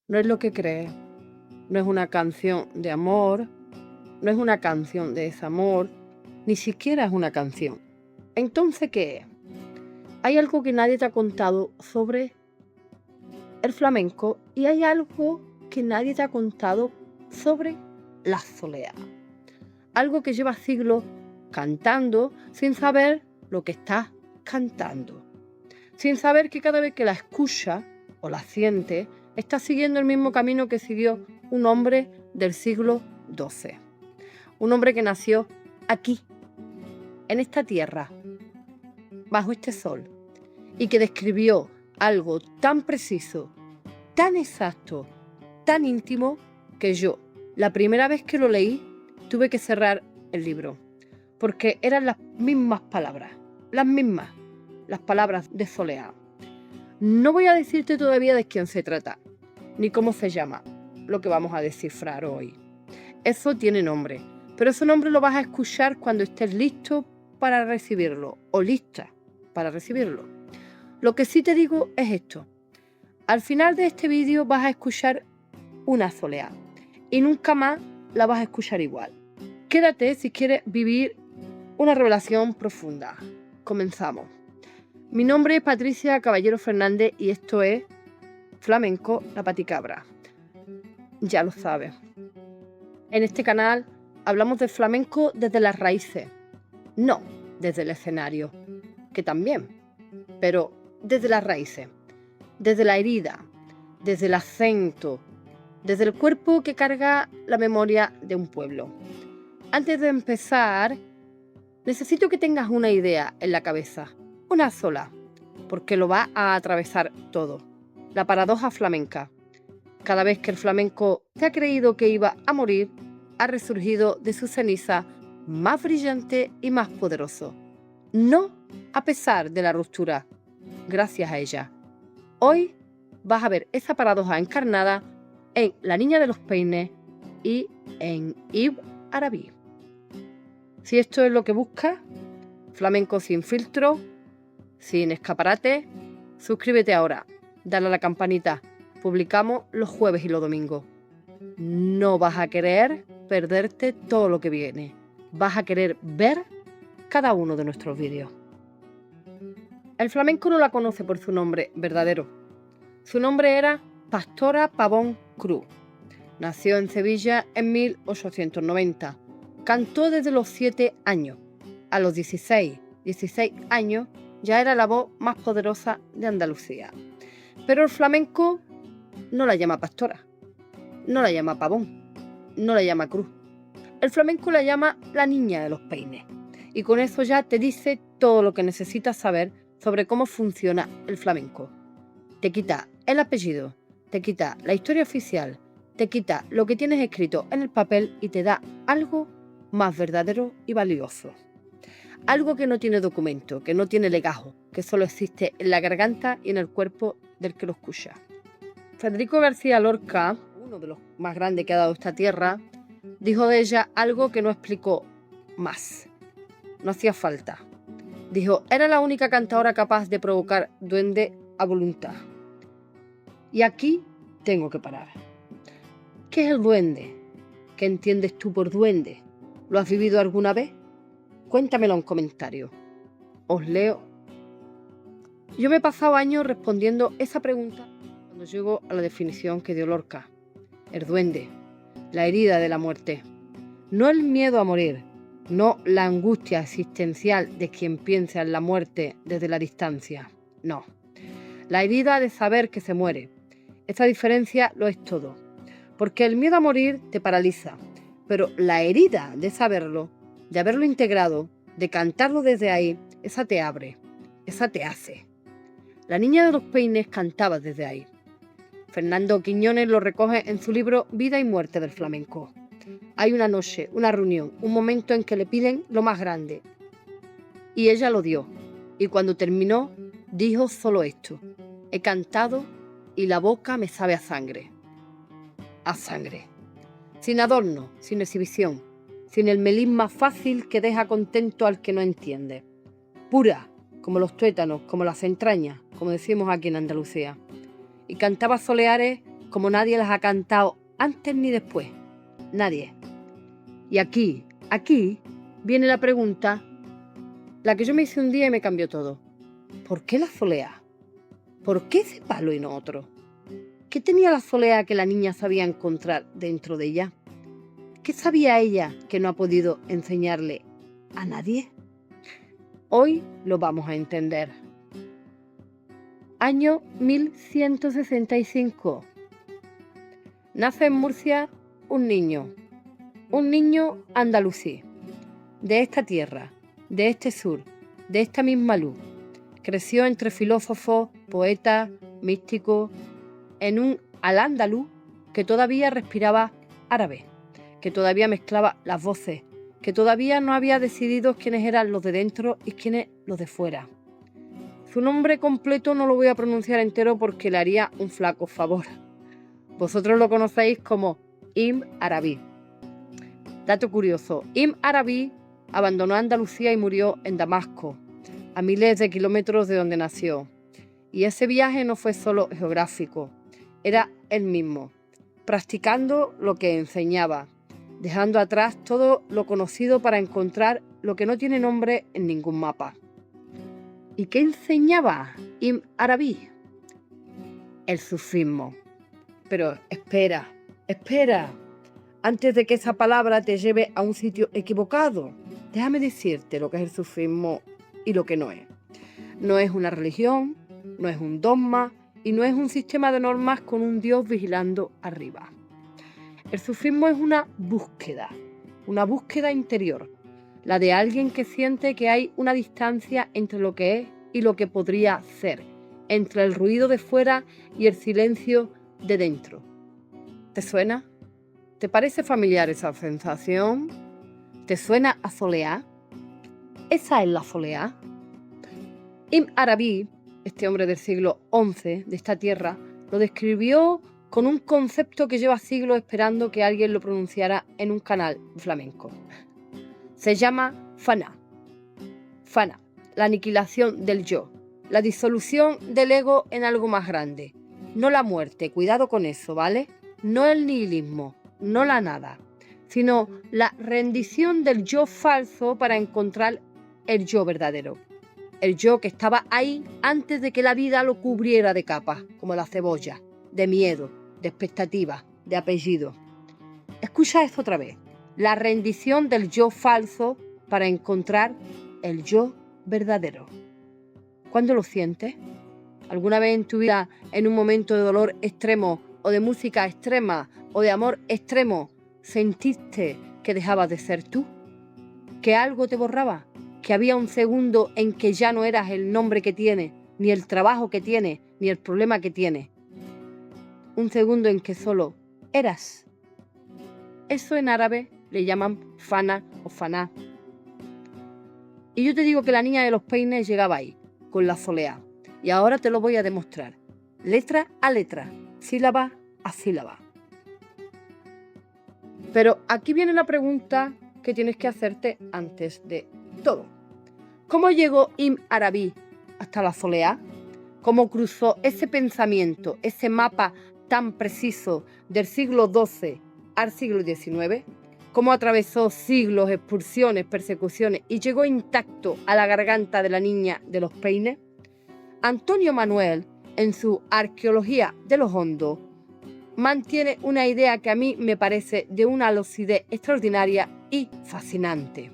No es lo que crees, no es una canción de amor, no es una canción de desamor, ni siquiera es una canción. Entonces, ¿qué es? Hay algo que nadie te ha contado sobre el flamenco y hay algo que nadie te ha contado sobre la solea. Algo que lleva siglos cantando sin saber lo que estás cantando. Sin saber que cada vez que la escuchas o la sientes, estás siguiendo el mismo camino que siguió un hombre del siglo XII. Un hombre que nació aquí, en esta tierra, bajo este sol, y que describió algo tan preciso, tan exacto, tan íntimo, que yo, la primera vez que lo leí, tuve que cerrar el libro, porque eran las mismas palabras, las palabras de Soleá. No voy a decirte todavía de quién se trata, ni cómo se llama, lo que vamos a descifrar hoy. Eso tiene nombre, pero ese nombre lo vas a escuchar cuando estés listo para recibirlo, o lista para recibirlo. Lo que sí te digo es esto. Al final de este vídeo vas a escuchar una soleá y nunca más la vas a escuchar igual. Quédate si quieres vivir una revelación profunda. Comenzamos. Mi nombre es Patricia Caballero Fernández y esto es Flamenco La Paticabra. Ya lo sabes. En este canal hablamos de flamenco desde las raíces, no desde el escenario, que también, pero desde las raíces, desde la herida, desde el acento, desde el cuerpo que carga la memoria de un pueblo. Antes de empezar, necesito que tengas una idea en la cabeza, una sola, porque lo va a atravesar todo. La paradoja flamenca. Cada vez que el flamenco te ha creído que iba a morir, ha resurgido de su ceniza más brillante y más poderoso. No a pesar de la ruptura, gracias a ella. Hoy vas a ver esa paradoja encarnada en La Niña de los Peines y en Ibn Arabi. Si esto es lo que buscas, flamenco sin filtro, sin escaparate, suscríbete ahora, dale a la campanita. Publicamos los jueves y los domingos. No vas a querer perderte todo lo que viene. Vas a querer ver cada uno de nuestros vídeos. El flamenco no la conoce por su nombre verdadero. Su nombre era Pastora Pavón Cruz. Nació en Sevilla en 1890. Cantó desde los 7 años. A los 16 años ya era la voz más poderosa de Andalucía. Pero el flamenco no la llama pastora, no la llama pavón, no la llama cruz. El flamenco la llama la niña de los peines. Y con eso ya te dice todo lo que necesitas saber sobre cómo funciona el flamenco. Te quita el apellido, te quita la historia oficial, te quita lo que tienes escrito en el papel y te da algo más verdadero y valioso. Algo que no tiene documento, que no tiene legajo, que solo existe en la garganta y en el cuerpo del que lo escucha. Federico García Lorca, uno de los más grandes que ha dado esta tierra, dijo de ella algo que no explicó más. No hacía falta. Dijo, era la única cantadora capaz de provocar duende a voluntad. Y aquí tengo que parar. ¿Qué es el duende? ¿Qué entiendes tú por duende? ¿Lo has vivido alguna vez? Cuéntamelo en comentarios. Os leo. Yo me he pasado años respondiendo esa pregunta cuando llego a la definición que dio Lorca. El duende, la herida de la muerte. No el miedo a morir, no la angustia existencial de quien piensa en la muerte desde la distancia. No. La herida de saber que se muere. Esta diferencia lo es todo. Porque el miedo a morir te paraliza, pero la herida de saberlo, de haberlo integrado, de cantarlo desde ahí, esa te abre, esa te hace. La Niña de los Peines cantaba desde ahí. Fernando Quiñones lo recoge en su libro Vida y Muerte del Flamenco. Hay una noche, una reunión, un momento en que le piden lo más grande. Y ella lo dio. Y cuando terminó, dijo solo esto. He cantado y la boca me sabe a sangre. A sangre. Sin adorno, sin exhibición, sin el melisma fácil que deja contento al que no entiende. Pura, como los tuétanos, como las entrañas, como decimos aquí en Andalucía. Y cantaba soleares como nadie las ha cantado antes ni después. Nadie. Y aquí viene la pregunta, la que yo me hice un día y me cambió todo. ¿Por qué la solea? ¿Por qué ese palo y no otro? ¿Qué tenía la solea que la niña sabía encontrar dentro de ella? ¿Qué sabía ella que no ha podido enseñarle a nadie? Hoy lo vamos a entender. Año 1165. Nace en Murcia un niño andalusí, de esta tierra, de este sur, de esta misma luz. Creció entre filósofos, poetas, místicos, en un al-ándalus que todavía respiraba árabe, que todavía mezclaba las voces, que todavía no había decidido quiénes eran los de dentro y quiénes los de fuera. Su nombre completo no lo voy a pronunciar entero porque le haría un flaco favor. Vosotros lo conocéis como Ibn Arabi. Dato curioso, Ibn Arabi abandonó Andalucía y murió en Damasco, a miles de kilómetros de donde nació. Y ese viaje no fue solo geográfico, era él mismo, practicando lo que enseñaba, dejando atrás todo lo conocido para encontrar lo que no tiene nombre en ningún mapa. ¿Y qué enseñaba Ibn Arabi? El sufismo. Pero espera, antes de que esa palabra te lleve a un sitio equivocado, déjame decirte lo que es el sufismo y lo que no es. No es una religión, no es un dogma y no es un sistema de normas con un Dios vigilando arriba. El sufismo es una búsqueda interior, la de alguien que siente que hay una distancia entre lo que es y lo que podría ser, entre el ruido de fuera y el silencio de dentro. ¿Te suena? ¿Te parece familiar esa sensación? ¿Te suena a soleá? ¿Esa es la soleá? Ibn Arabi, este hombre del siglo XI de esta tierra, lo describió con un concepto que lleva siglos esperando que alguien lo pronunciara en un canal flamenco. Se llama Fana. Fana, la aniquilación del yo, la disolución del ego en algo más grande. No la muerte, cuidado con eso, ¿vale? No el nihilismo, no la nada, sino la rendición del yo falso para encontrar el yo verdadero. El yo que estaba ahí antes de que la vida lo cubriera de capas, como la cebolla, de miedo, de expectativa, de apellido. Escucha esto otra vez. La rendición del yo falso para encontrar el yo verdadero. ¿Cuándo lo sientes? ¿Alguna vez en tu vida, en un momento de dolor extremo o de música extrema o de amor extremo, sentiste que dejabas de ser tú? ¿Que algo te borraba? ¿Que había un segundo en que ya no eras el nombre que tienes, ni el trabajo que tienes, ni el problema que tienes? Un segundo en que solo eras. Eso en árabe le llaman fana o faná. Y yo te digo que la niña de los peines llegaba ahí, con la soleá. Y ahora te lo voy a demostrar, letra a letra, sílaba a sílaba. Pero aquí viene la pregunta que tienes que hacerte antes de todo. ¿Cómo llegó Ibn Arabi hasta la soleá? ¿Cómo cruzó ese pensamiento, ese mapa tan preciso del siglo XII al siglo XIX? ¿Cómo atravesó siglos, expulsiones, persecuciones y llegó intacto a la garganta de la niña de los peines? Antonio Manuel, en su Arqueología de los Hondos, mantiene una idea que a mí me parece de una lucidez extraordinaria y fascinante.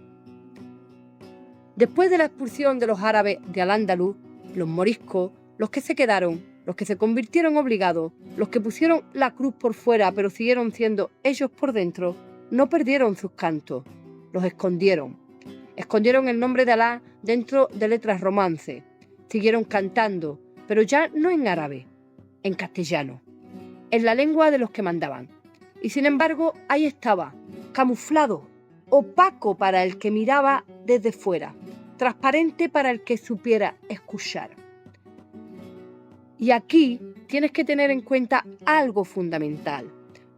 Después de la expulsión de los árabes de Al-Ándalus, los moriscos, los que se quedaron, los que se convirtieron obligados, los que pusieron la cruz por fuera pero siguieron siendo ellos por dentro, no perdieron sus cantos, los escondieron. Escondieron el nombre de Alá dentro de letras romance. Siguieron cantando, pero ya no en árabe, en castellano, en la lengua de los que mandaban. Y sin embargo, ahí estaba, camuflado, opaco para el que miraba desde fuera, transparente para el que supiera escuchar. Y aquí tienes que tener en cuenta algo fundamental.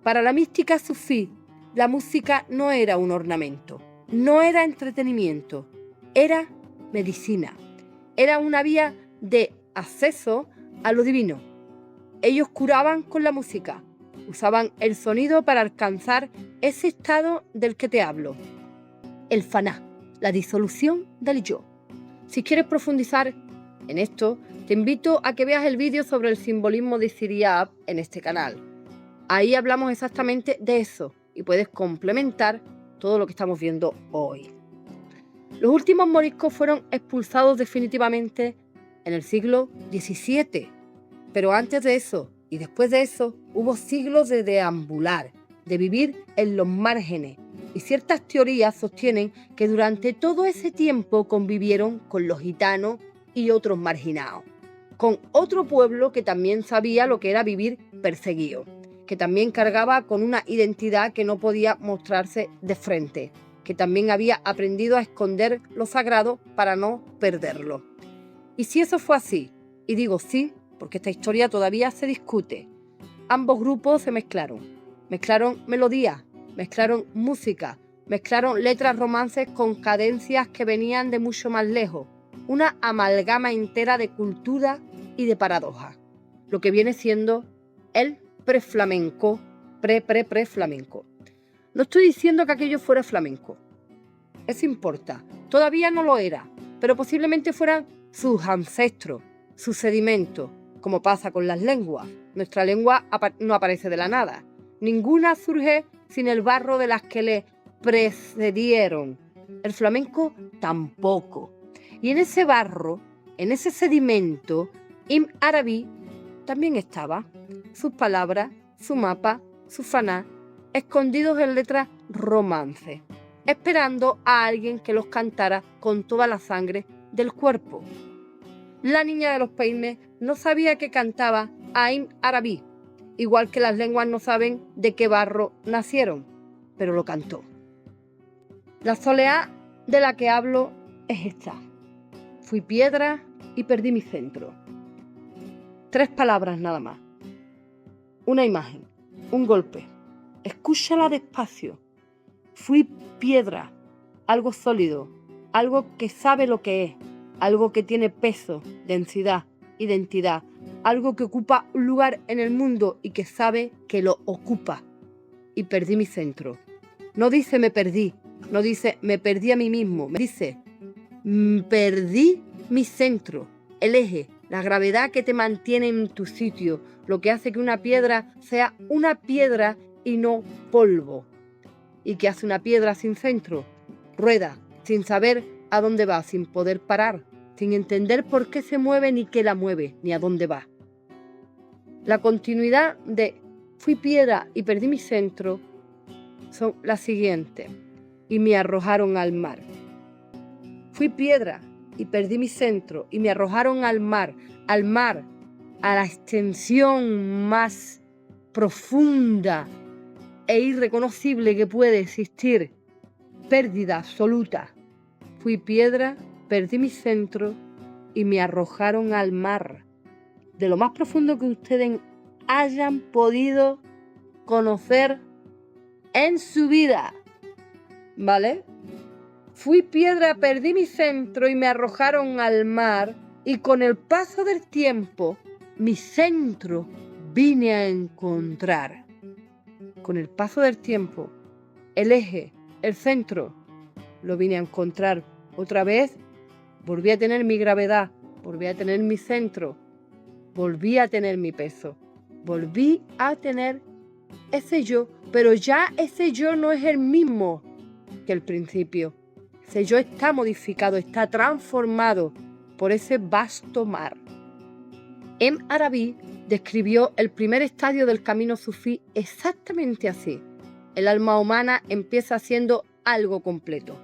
Para la mística sufí, la música no era un ornamento, no era entretenimiento, era medicina. Era una vía de acceso a lo divino. Ellos curaban con la música, Usaban el sonido para alcanzar ese estado del que te hablo. El faná, la disolución del yo. Si quieres profundizar en esto, te invito a que veas el vídeo sobre el simbolismo de Siriab en este canal. Ahí hablamos exactamente de eso y puedes complementar todo lo que estamos viendo hoy. Los últimos moriscos fueron expulsados definitivamente en el siglo XVII, pero antes de eso y después de eso hubo siglos de deambular, de vivir en los márgenes, y ciertas teorías sostienen que durante todo ese tiempo convivieron con los gitanos y otros marginados, con otro pueblo que también sabía lo que era vivir perseguido, que también cargaba con una identidad que no podía mostrarse de frente, que también había aprendido a esconder lo sagrado para no perderlo. Y si eso fue así, y digo sí, porque esta historia todavía se discute, ambos grupos se mezclaron melodías, mezclaron música, mezclaron letras romances con cadencias que venían de mucho más lejos, una amalgama entera de cultura y de paradojas, lo que viene siendo el preflamenco, pre-flamenco. No estoy diciendo que aquello fuera flamenco, eso importa, todavía no lo era, pero posiblemente fueran sus ancestros, sus sedimentos, como pasa con las lenguas. Nuestra lengua no aparece de la nada, ninguna surge sin el barro de las que le precedieron, el flamenco tampoco. Y en ese barro, en ese sedimento, Ibn Arabi también estaba, sus palabras, su mapa, su faná, escondidos en letras romances, esperando a alguien que los cantara con toda la sangre del cuerpo. La niña de los peines no sabía que cantaba a Ibn Arabi, igual que las lenguas no saben de qué barro nacieron, pero lo cantó. La soleá de la que hablo es esta. Fui piedra y perdí mi centro. 3 palabras nada más. Una imagen, un golpe. Escúchala despacio. Fui piedra, algo sólido, algo que sabe lo que es, algo que tiene peso, densidad, identidad, algo que ocupa un lugar en el mundo y que sabe que lo ocupa. Y perdí mi centro. No dice me perdí, no dice me perdí a mí mismo, me dice perdí mi centro, el eje, la gravedad que te mantiene en tu sitio, lo que hace que una piedra sea una piedra y no polvo. ¿Y qué hace una piedra sin centro? Rueda, sin saber a dónde va, sin poder parar, sin entender por qué se mueve, ni qué la mueve, ni a dónde va. La continuidad de fui piedra y perdí mi centro son las siguientes. Y me arrojaron al mar. Fui piedra y perdí mi centro y me arrojaron al mar, a la extensión más profunda e irreconocible que puede existir, pérdida absoluta. Fui piedra, perdí mi centro y me arrojaron al mar, de lo más profundo que ustedes hayan podido conocer en su vida, ¿vale? Fui piedra, perdí mi centro y me arrojaron al mar, y con el paso del tiempo mi centro vine a encontrar. Con el paso del tiempo, el eje, el centro, lo vine a encontrar. Otra vez volví a tener mi gravedad, volví a tener mi centro, volví a tener mi peso, volví a tener ese yo, pero ya ese yo no es el mismo que el principio. Ese yo está modificado, está transformado por ese vasto mar. Ibn Arabi describió el primer estadio del camino sufí exactamente así. El alma humana empieza siendo algo completo,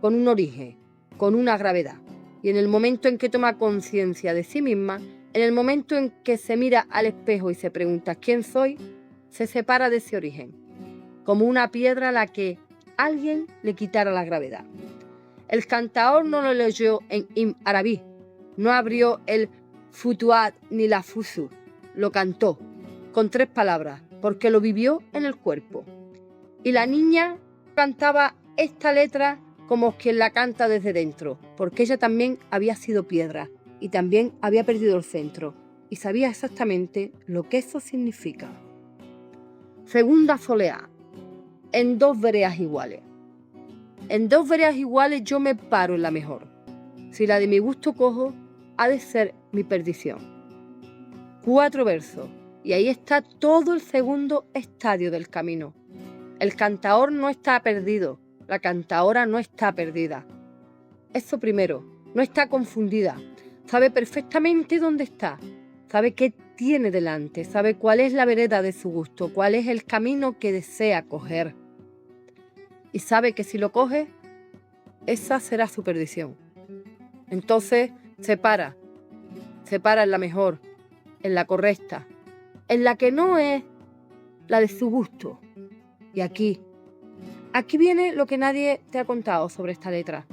con un origen, con una gravedad. Y en el momento en que toma conciencia de sí misma, en el momento en que se mira al espejo y se pregunta ¿quién soy?, se separa de ese origen, como una piedra a la que alguien le quitara la gravedad. El cantaor no lo leyó en Ibn Arabi, no abrió el Futuhat ni la Fusu, lo cantó con 3 palabras, porque lo vivió en el cuerpo. Y la niña cantaba esta letra como quien la canta desde dentro, porque ella también había sido piedra y también había perdido el centro y sabía exactamente lo que eso significa. Segunda soleá, en dos veredas iguales. En dos veredas iguales yo me paro en la mejor. Si la de mi gusto cojo, ha de ser mi perdición. 4 versos, y ahí está todo el segundo estadio del camino. El cantaor no está perdido, la cantaora no está perdida. Eso primero, no está confundida, sabe perfectamente dónde está, sabe qué tiene delante, sabe cuál es la vereda de su gusto, cuál es el camino que desea coger. Y sabe que si lo coge, esa será su perdición. Entonces se para en la mejor, en la correcta, en la que no es la de su gusto. Y aquí viene lo que nadie te ha contado sobre esta letra.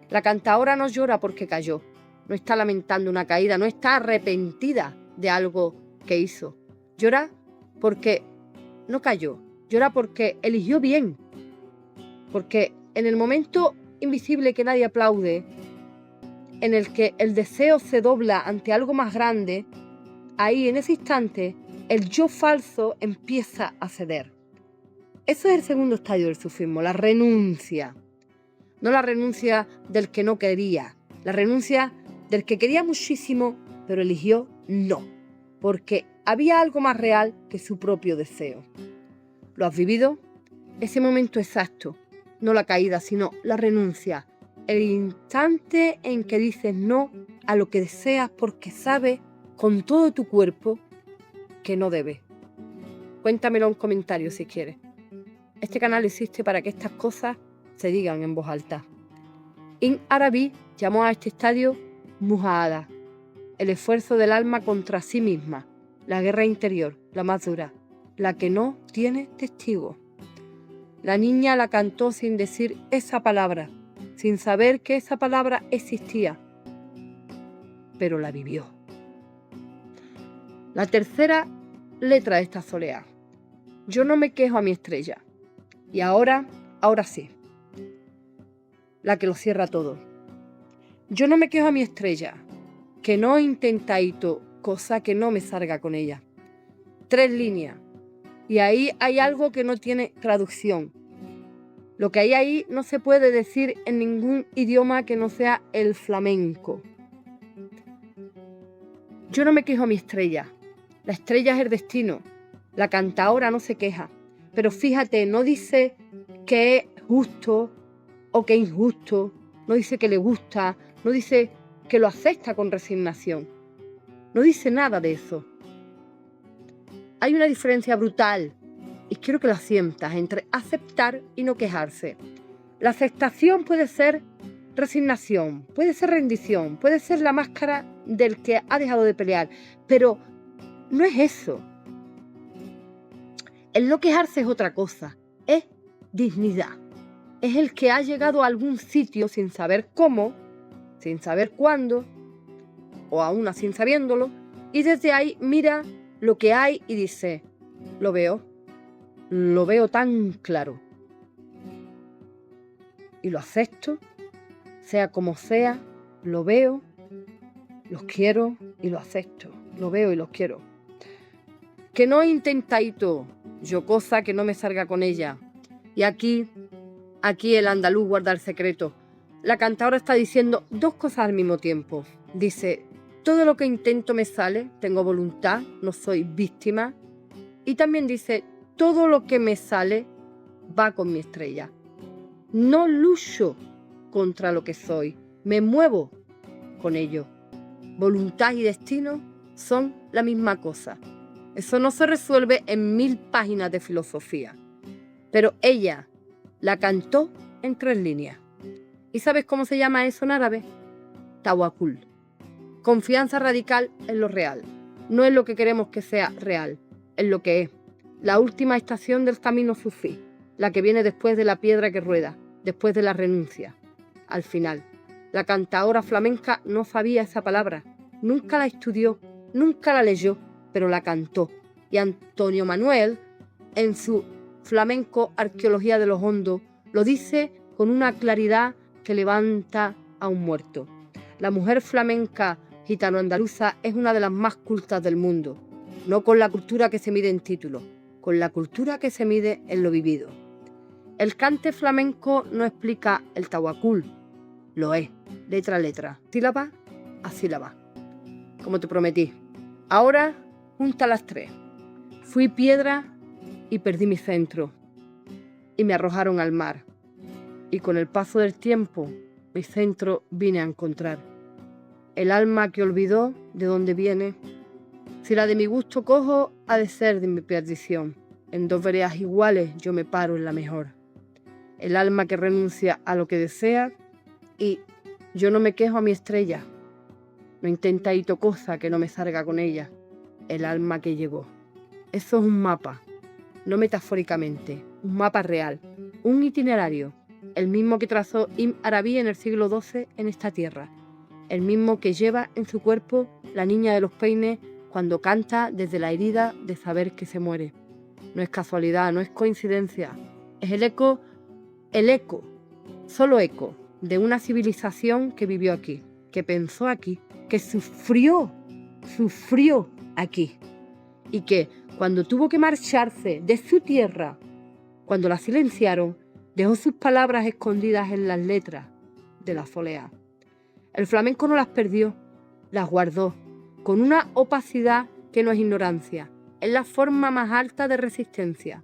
La cantaora no llora porque cayó, no está lamentando una caída, no está arrepentida de algo que hizo. Llora porque no cayó, llora porque eligió bien, porque en el momento invisible que nadie aplaude, en el que el deseo se dobla ante algo más grande, ahí en ese instante el yo falso empieza a ceder. Eso es el segundo estadio del sufismo, la renuncia. No la renuncia del que no quería, la renuncia del que quería muchísimo, pero eligió no, porque había algo más real que su propio deseo. ¿Lo has vivido? Ese momento exacto, no la caída, sino la renuncia, el instante en que dices no a lo que deseas porque sabes con todo tu cuerpo que no debes. Cuéntamelo en comentarios si quieres. Este canal existe para que estas cosas se digan en voz alta. Ibn Arabi llamó a este estadio mujahada, el esfuerzo del alma contra sí misma, la guerra interior, la más dura, la que no tiene testigo. La niña la cantó sin decir esa palabra, sin saber que esa palabra existía, pero la vivió. La tercera letra de esta soleá. Yo no me quejo a mi estrella. Y ahora sí. La que lo cierra todo. Yo no me quejo a mi estrella, que no intentaito cosa que no me salga con ella. 3 líneas. Y ahí hay algo que no tiene traducción. Lo que hay ahí no se puede decir en ningún idioma que no sea el flamenco. Yo no me quejo a mi estrella. La estrella es el destino. La cantaora no se queja. Pero fíjate, no dice que es justo o que es injusto. No dice que le gusta. No dice que lo acepta con resignación. No dice nada de eso. Hay una diferencia brutal, y quiero que la sientas, entre aceptar y no quejarse. La aceptación puede ser resignación, puede ser rendición, puede ser la máscara del que ha dejado de pelear, pero no es eso. El no quejarse es otra cosa, es dignidad. Es el que ha llegado a algún sitio sin saber cómo, sin saber cuándo, o aún así sabiéndolo, y desde ahí mira lo que hay y dice, lo veo tan claro. Y lo acepto, sea como sea, lo veo, los quiero y lo acepto. Lo veo y los quiero. Que no intentaito yo cosa que no me salga con ella. Y aquí el andaluz guarda el secreto. La cantadora está diciendo 2 cosas al mismo tiempo. Dice, todo lo que intento me sale, tengo voluntad, no soy víctima. Y también dice, todo lo que me sale va con mi estrella. No lucho contra lo que soy, me muevo con ello. Voluntad y destino son la misma cosa. Eso no se resuelve en 1000 páginas de filosofía. Pero ella la cantó en 3 líneas. ¿Y sabes cómo se llama eso en árabe? Tawakkul. Confianza radical en lo real. No en lo que queremos que sea real, en lo que es. La última estación del camino sufí, la que viene después de la piedra que rueda, después de la renuncia. Al final, la cantaora flamenca no sabía esa palabra, nunca la estudió, nunca la leyó, pero la cantó. Y Antonio Manuel, en su flamenco Arqueología de los Hondos, lo dice con una claridad que levanta a un muerto. La mujer flamenca gitano-andaluza es una de las más cultas del mundo, no con la cultura que se mide en títulos, con la cultura que se mide en lo vivido. El cante flamenco no explica el tahuacul, lo es, letra a letra, sílaba a sílaba, como te prometí. Ahora, junta las tres. Fui piedra y perdí mi centro, y me arrojaron al mar. Y con el paso del tiempo, mi centro vine a encontrar. El alma que olvidó de dónde viene, si la de mi gusto cojo, ha de ser de mi perdición. En dos veredas iguales yo me paro en la mejor. El alma que renuncia a lo que desea, y yo no me quejo a mi estrella. No intenta hito cosa que no me salga con ella. El alma que llegó. Eso es un mapa, no metafóricamente, un mapa real, un itinerario, el mismo que trazó Ibn Arabi en el siglo XII en esta tierra, el mismo que lleva en su cuerpo la niña de los peines cuando canta desde la herida de saber que se muere. No es casualidad, no es coincidencia, es el eco, solo eco, de una civilización que vivió aquí, que pensó aquí, que sufrió aquí, y que cuando tuvo que marcharse de su tierra, cuando la silenciaron, dejó sus palabras escondidas en las letras de la solea. El flamenco no las perdió, las guardó, con una opacidad que no es ignorancia, es la forma más alta de resistencia.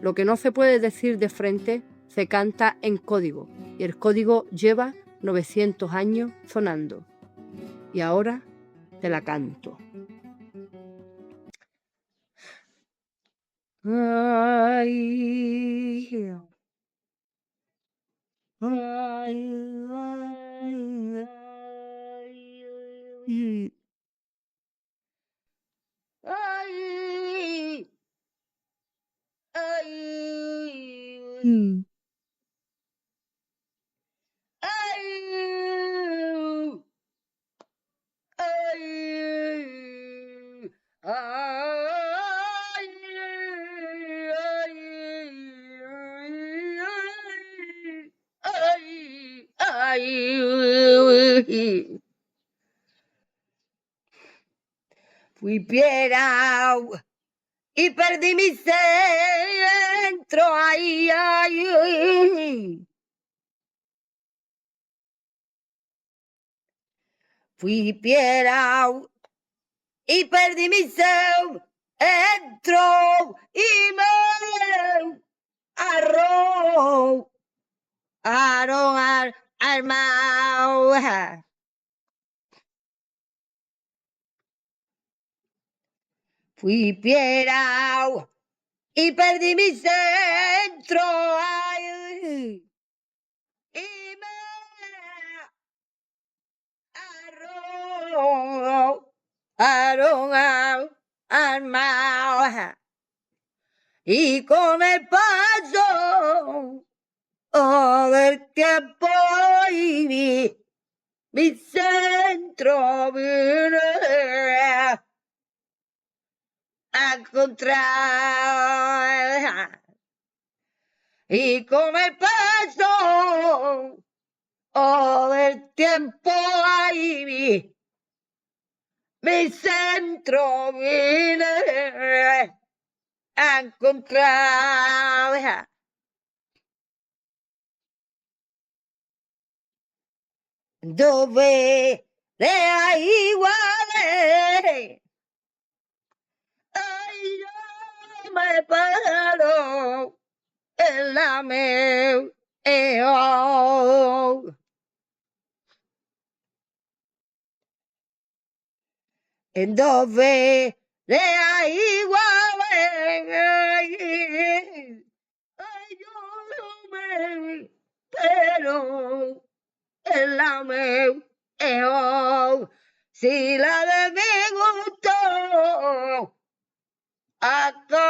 Lo que no se puede decir de frente se canta en código, y el código lleva 900 años sonando. Y ahora te la canto. Ay, ay, ay, ay, ay, ay, fui piedra y perdí mi centro, ay, ay, ay. Fui piedra y perdí mi centro y me arrojaron al mar. Fui piedra y perdí mi centro, ay, y me arrojaron al mar. Y con el paso del tiempo y mi centro vine a encontrar. Y con el paso del tiempo ahí mi centro vine a encontrar. Dove le iguales, ay, yo me paro en la meu, en dove le iguales, ay, yo me pero en la meu, si la de mi gusto acoyale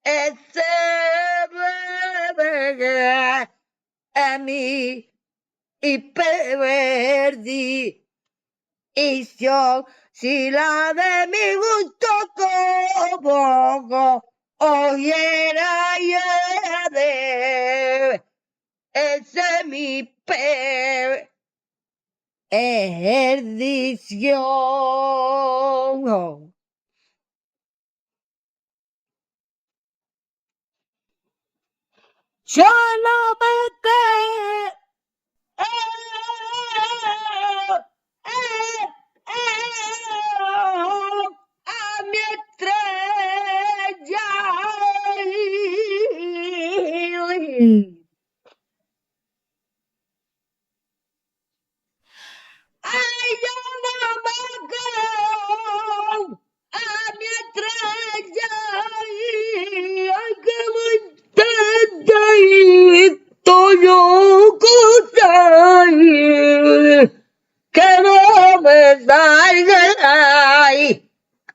ese bebé a mí y perdí y yo si la de mi gusto como oyera ya de ese mi perdición. Solamente a mi estrella. Ay, yo no me quedo a mi estrella. Ay, que muy tentadito yo gozar. Que no me salga. Ay,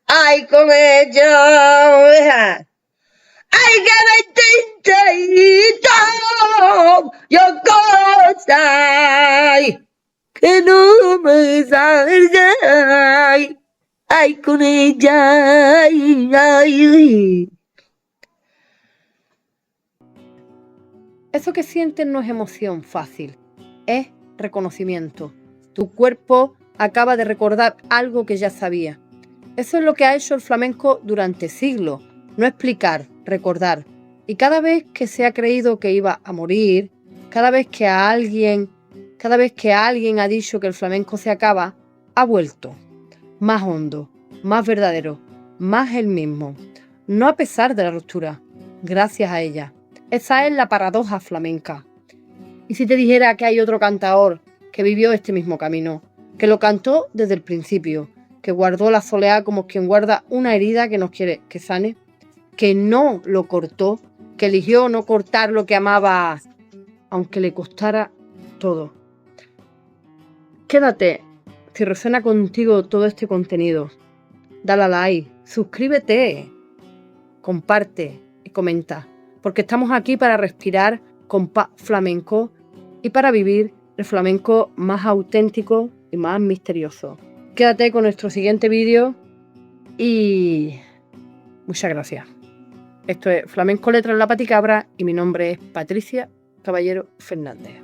ay, con ella. Ay, que me tentadito yo gozar. Que no me salga, ay, ay, con ella, ay, ay, ay. Eso que sientes no es emoción fácil, es reconocimiento. Tu cuerpo acaba de recordar algo que ya sabía. Eso es lo que ha hecho el flamenco durante siglos, no explicar, recordar. Y cada vez que se ha creído que iba a morir, cada vez que alguien ha dicho que el flamenco se acaba, ha vuelto. Más hondo, más verdadero, más el mismo. No a pesar de la ruptura, gracias a ella. Esa es la paradoja flamenca. ¿Y si te dijera que hay otro cantador que vivió este mismo camino, que lo cantó desde el principio, que guardó la soleá como quien guarda una herida que nos quiere que sane, que no lo cortó, que eligió no cortar lo que amaba, aunque le costara todo? Quédate, si resuena contigo todo este contenido, dale a like, suscríbete, comparte y comenta, porque estamos aquí para respirar compás flamenco y para vivir el flamenco más auténtico y más misterioso. Quédate con nuestro siguiente vídeo y muchas gracias. Esto es Flamenco Letras La Paticabra y mi nombre es Patricia Caballero Fernández.